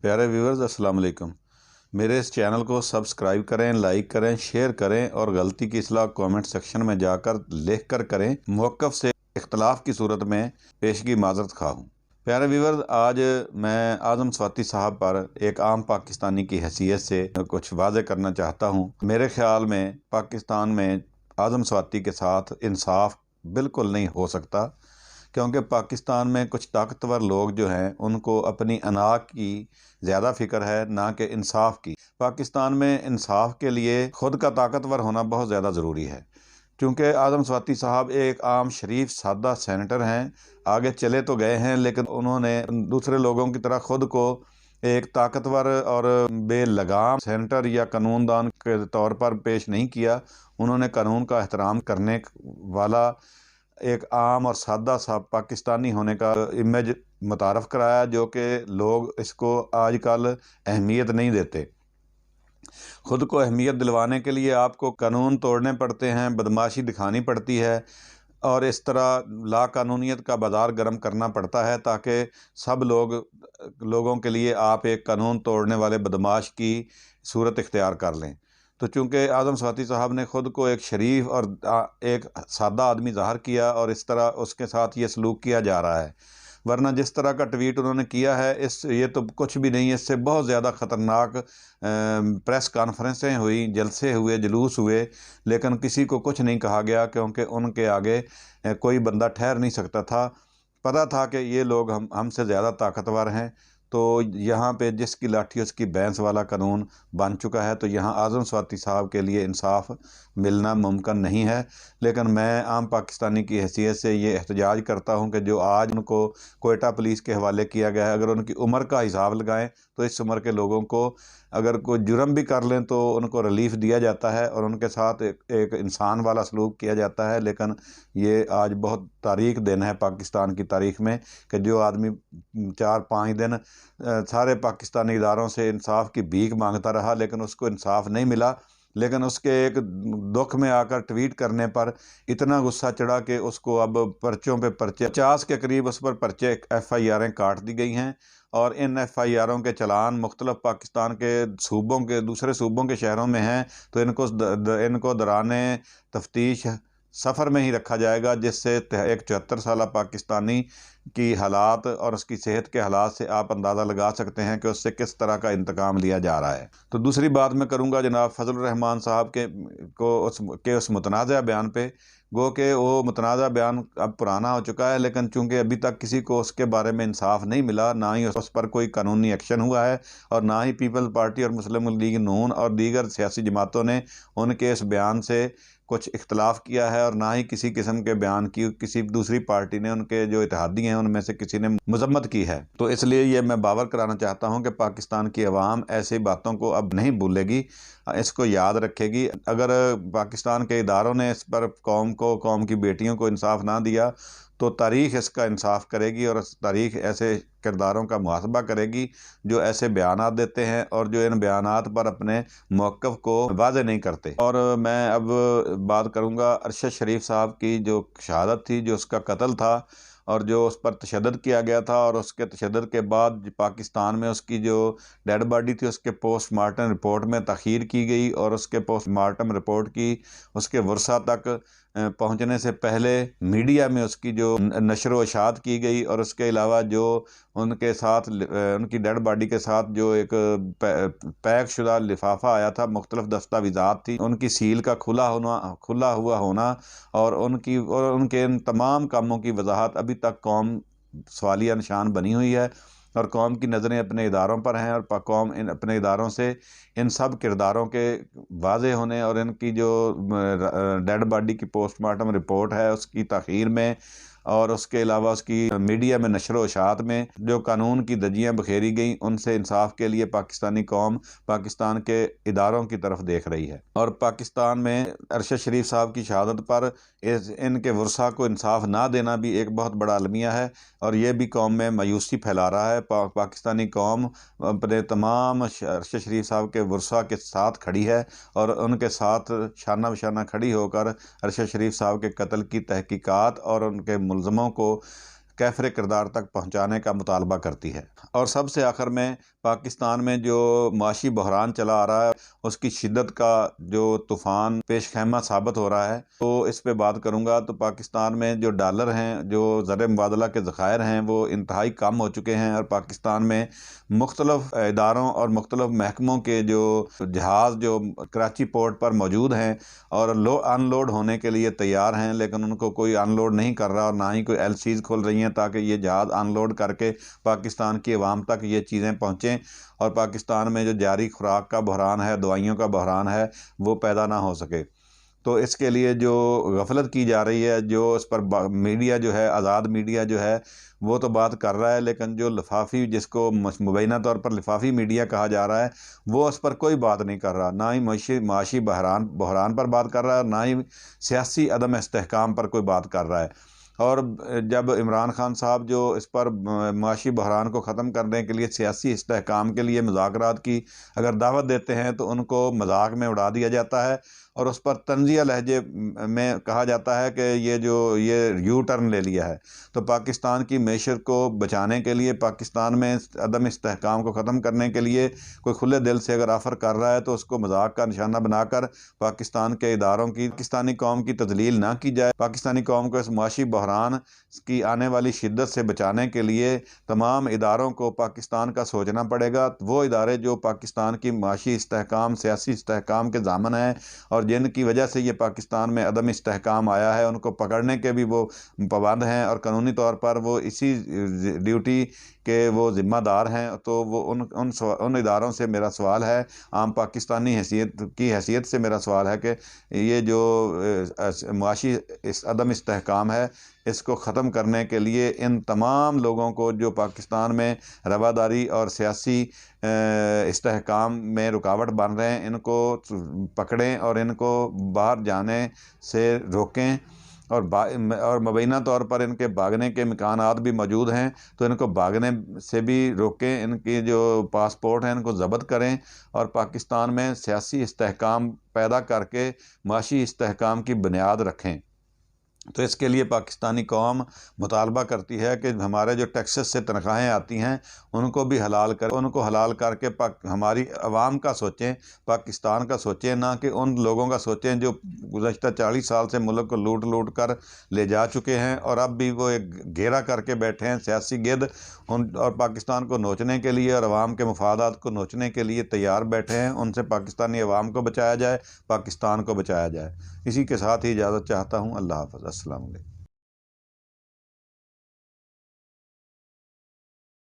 प्यारे व्यूवर्स अस्सलाम वालेकुम। मेरे इस चैनल को सब्सक्राइब करें, लाइक करें, शेयर करें और गलती की इस्लाह कमेंट सेक्शन में जाकर लिख कर करें। मौक़िफ़ से इख्तलाफ की सूरत में पेशगी माज़रत खा हूँ। प्यारे व्यूवर्स, आज मैं आज़म स्वाति साहब पर एक आम पाकिस्तानी की हैसियत से कुछ वाज़े करना चाहता हूँ। मेरे ख़्याल में पाकिस्तान में आज़म स्वाति के साथ इंसाफ बिल्कुल नहीं हो सकता, क्योंकि पाकिस्तान में कुछ ताकतवर लोग जो हैं उनको अपनी अना की ज़्यादा फ़िक्र है, ना कि इंसाफ की। पाकिस्तान में इंसाफ के लिए ख़ुद का ताकतवर होना बहुत ज़्यादा ज़रूरी है। चूँकि आज़म स्वाति साहब एक आम शरीफ सादा सेनेटर हैं, आगे चले तो गए हैं, लेकिन उन्होंने दूसरे लोगों की तरह ख़ुद को एक ताकतवर और बेलगाम सेनेटर या कानूनदान के तौर पर पेश नहीं किया। उन्होंने कानून का एहतराम करने वाला एक आम और सादा सा पाकिस्तानी होने का इमेज मुतारफ़ कराया, जो कि लोग इसको आजकल अहमियत नहीं देते। ख़ुद को अहमियत दिलवाने के लिए आपको कानून तोड़ने पड़ते हैं, बदमाशी दिखानी पड़ती है और इस तरह लाकानूनियत का बाज़ार गर्म करना पड़ता है, ताकि सब लोगों के लिए आप एक कानून तोड़ने वाले बदमाश की सूरत इख्तियार कर लें। तो चूँकि आज़म स्वाति साहब ने ख़ुद को एक शरीफ और एक सादा आदमी ज़ाहिर किया और इस तरह उसके साथ ये सलूक किया जा रहा है, वरना जिस तरह का ट्वीट उन्होंने किया है ये तो कुछ भी नहीं है। इससे बहुत ज़्यादा ख़तरनाक प्रेस कॉन्फ्रेंसें हुई, जलसे हुए, जुलूस हुए, लेकिन किसी को कुछ नहीं कहा गया, क्योंकि उनके आगे कोई बंदा ठहर नहीं सकता था। पता था कि ये लोग हमसे ज़्यादा ताकतवर हैं। तो यहाँ पे जिसकी लाठी उसकी भैंस वाला कानून बन चुका है। तो यहाँ आज़म स्वाति साहब के लिए इंसाफ मिलना मुमकिन नहीं है। लेकिन मैं आम पाकिस्तानी की हैसियत से ये एहतजाज करता हूँ कि जो आज उनको कोयटा पुलिस के हवाले किया गया है, अगर उनकी उम्र का हिसाब लगाएं तो इस उम्र के लोगों को अगर कोई जुर्म भी कर लें तो उनको रिलीफ़ दिया जाता है और उनके साथ एक इंसान वाला सलूक किया जाता है। लेकिन ये आज बहुत तारीख दिन है पाकिस्तान की तारीख़ में कि जो आदमी 4-5 दिन सारे पाकिस्तानी इदारों से इंसाफ की भीख मांगता रहा, लेकिन उसको इंसाफ नहीं मिला। लेकिन उसके एक दुख में आकर ट्वीट करने पर इतना गुस्सा चढ़ा कि उसको अब पर्चों पे पर्चे 50 के करीब उस पर पर्चे FIRें काट दी गई हैं और इन FIRों के चलान मुख्तलिफ पाकिस्तान के सूबों के दूसरे सूबों के शहरों में हैं। तो इनको दौराने तफ्तीश सफ़र में ही रखा जाएगा, जिससे एक 74 साला पाकिस्तानी की हालात और उसकी सेहत के हालात से आप अंदाज़ा लगा सकते हैं कि उससे किस तरह का इंतकाम लिया जा रहा है। तो दूसरी बात मैं करूँगा जनाब फजल रहमान साहब के उस मुतनाज़ा बयान पे। गो कि वो मुतनाज़ा बयान अब पुराना हो चुका है, लेकिन चूँकि अभी तक किसी को उसके बारे में इंसाफ नहीं मिला, ना ही उस पर कोई कानूनी एक्शन हुआ है और ना ही पीपल्स पार्टी और मुस्लिम लीग नून और दीगर सियासी जमातों ने उनके इस बयान से कुछ इख्तलाफ किया है और ना ही किसी किस्म के बयान की किसी दूसरी पार्टी ने, उनके जो इत्तेहादी हैं उनमें से किसी ने मजम्मत की है। तो इसलिए ये मैं बावर कराना चाहता हूँ कि पाकिस्तान की अवाम ऐसी बातों को अब नहीं भूलेगी, इसको याद रखेगी। अगर पाकिस्तान के इदारों ने इस पर कौम की बेटियों को इंसाफ ना दिया तो तारीख़ इसका इंसाफ करेगी और तारीख़ ऐसे किरदारों का मुहासबा करेगी जो ऐसे बयानात देते हैं और जो इन बयानात पर अपने मौक़िफ़ को वाज़े नहीं करते। और मैं अब बात करूँगा अरशद शरीफ साहब की जो शहादत थी, जो उसका कत्ल था और जो उस पर तशद्दुद किया गया था, और उसके तशद्दुद के बाद पाकिस्तान में उसकी जो डेड बॉडी थी उसके पोस्टमार्टम रिपोर्ट में तख़ीर की गई और उसके पोस्टमार्टम रिपोर्ट की उसके वर्सा तक पहुंचने से पहले मीडिया में उसकी जो नशर व इशाअत की गई। और उसके अलावा जो उनके साथ उनकी डेड बॉडी के साथ जो एक पैक शुदा लिफाफा आया था, मुख्तलिफ दस्तावेज़ात थी, उनकी सील का खुला हुआ होना और उनके इन तमाम कामों की वजाहत अभी तक कौम सवालिया निशान बनी हुई है और कौम की नज़रें अपने इदारों पर हैं और कौम अपने इदारों से इन सब किरदारों के वाज़े होने और इनकी जो डेड बॉडी की पोस्टमार्टम रिपोर्ट है उसकी ताख़ीर में और उसके अलावा उसकी मीडिया में नशर व इशाअत में जो कानून की धज्जियाँ बखेरी गई, उनसे इंसाफ के लिए पाकिस्तानी कौम पाकिस्तान के इदारों की तरफ देख रही है। और पाकिस्तान में अरशद शरीफ साहब की शहादत पर इनके वर्सा को इंसाफ ना देना भी एक बहुत बड़ा अलमिया है और ये भी कौम में मायूसी फैला रहा है। पाकिस्तानी कौम अपने तमाम अरशद शरीफ साहब के वर्सा के साथ खड़ी है और उनके साथ शाना बशाना खड़ी होकर अरशद शरीफ साहब के कत्ल की तहकीकात और उनके मुलज़मों को कैफरे किरदार तक पहुँचाने का मुतालबा करती है। और सबसे आखिर में पाकिस्तान में जो माशी बहरान चला आ रहा है उसकी शिद्दत का जो तूफ़ान पेश खैमा साबित हो रहा है, तो इस पे बात करूँगा। तो पाकिस्तान में जो डॉलर हैं, जो ज़र मुबादला के ज़खायर हैं, वो इंतहाई कम हो चुके हैं और पाकिस्तान में मुख्तलिफ़ इदारों और मुख्तलिफ़ महकमों के जो जहाज़ जो कराची पोर्ट पर मौजूद हैं और अनलोड होने के लिए तैयार हैं, लेकिन उनको कोई अनलोड नहीं कर रहा और ना ही कोई एलसीज़ खुल रही हैं ताकि ये जहाज़ अनलोड करके पाकिस्तान की आवाम तक ये चीज़ें पहुँचें और पाकिस्तान में जो जारी खुराक का बहरान है, दवाइयों का बहरान है, वो पैदा ना हो सके। तो इसके लिए जो गफलत की जा रही है, जो इस पर मीडिया जो है, आज़ाद मीडिया जो है, वो तो बात कर रहा है, लेकिन जो लिफाफी, जिसको मुबैना तौर पर लिफाफी मीडिया कहा जा रहा है, वो उस पर कोई बात नहीं कर रहा। ना ही माशी बहरान पर बात कर रहा है और ना ही सियासी अदम इस्तेहकाम पर कोई बात कर रहा है। और जब इमरान खान साहब जो इस पर माशी बहरान को ख़त्म करने के लिए सियासी इस्तेहकाम के लिए मुज़ाकरात की अगर दावत देते हैं तो उनको मजाक में उड़ा दिया जाता है और उस पर तंज़िया लहजे में कहा जाता है कि ये यू टर्न ले लिया है। तो पाकिस्तान की मैशत को बचाने के लिए, पाकिस्तान में अदम इस्तेहकाम को ख़त्म करने के लिए कोई खुले दिल से अगर ऑफ़र कर रहा है तो उसको मजाक का निशाना बनाकर पाकिस्तान के इदारों की, पाकिस्तानी कौम की तजलील ना की जाए। पाकिस्तानी कौम को इस माशी बहरान की आने वाली शिद्दत से बचाने के लिए तमाम इदारों को पाकिस्तान का सोचना पड़ेगा। वो इदारे जो पाकिस्तान की माशी इस्तेहकाम, सियासी इस्तेहकाम के ज़ामन हैं और जिनकी वजह से ये पाकिस्तान में अदम इस्तेहकाम आया है, उनको पकड़ने के भी वो पाबंद हैं और कानूनी तौर पर वो इसी ड्यूटी के वो ज़िम्मेदार हैं। तो वो उन इदारों से मेरा सवाल है, आम पाकिस्तानी हैसियत से मेरा सवाल है कि ये जो माशी अदम इस्तेहकाम है, इसको ख़त्म करने के लिए इन तमाम लोगों को जो पाकिस्तान में रवादारी और सियासी इस्तेहकाम में रुकावट बन रहे हैं, इनको पकड़ें और इनको बाहर जाने से रोकें और मुबैना तौर पर इनके भागने के इम्कानात भी मौजूद हैं, तो इनको भागने से भी रोकें। इनके जो पासपोर्ट हैं इनको ज़ब्त करें और पाकिस्तान में सियासी इस्तेहकाम पैदा करके माशी इस्तेहकाम की बुनियाद रखें। तो इसके लिए पाकिस्तानी कौम मुतालबा करती है कि हमारे जो टैक्सेस से तनख्वाहें आती हैं उनको भी हलाल कर, उनको हलाल करके हमारी आवाम का सोचें, पाकिस्तान का सोचें, ना कि उन लोगों का सोचें जो गुज़श्ता 40 साल से मुल्क को लूट कर ले जा चुके हैं और अब भी वो एक घेरा करके बैठे हैं सियासी गिद्ध और पाकिस्तान को नोचने के लिए और आवाम के मफादात को नोचने के लिए तैयार बैठे हैं। उनसे पाकिस्तानी आवाम को बचाया जाए, पाकिस्तान को बचाया जाए। इसी के साथ ही इजाज़त चाहता हूँ। अल्लाह हाफ़िज़। अस्सलाम वालेकुम।